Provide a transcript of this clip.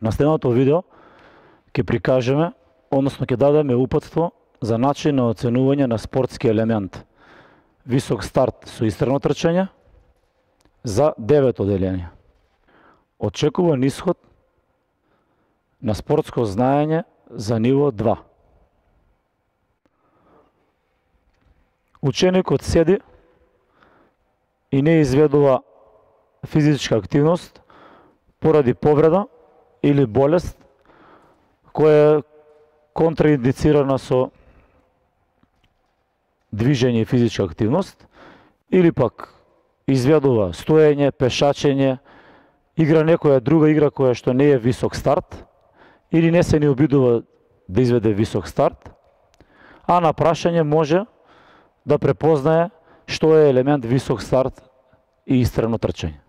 На следното видео ќе прикажеме, односно ќе дадеме упатство за начин на оценување на спортски елемент. Висок старт со истрено трчање за 9 оделение. Очекуван исход на спортско знаење за ниво 2. Ученикот седи и не изведува физичка активност поради повреда или болест која е контраиндицирана со движење и физичка активност, или пак изведува стоење, пешачење, игра некоја друга игра која што не е висок старт, или не се ни обидува да изведе висок старт, а на прашање може да препознае што е елемент висок старт и истрено трчање.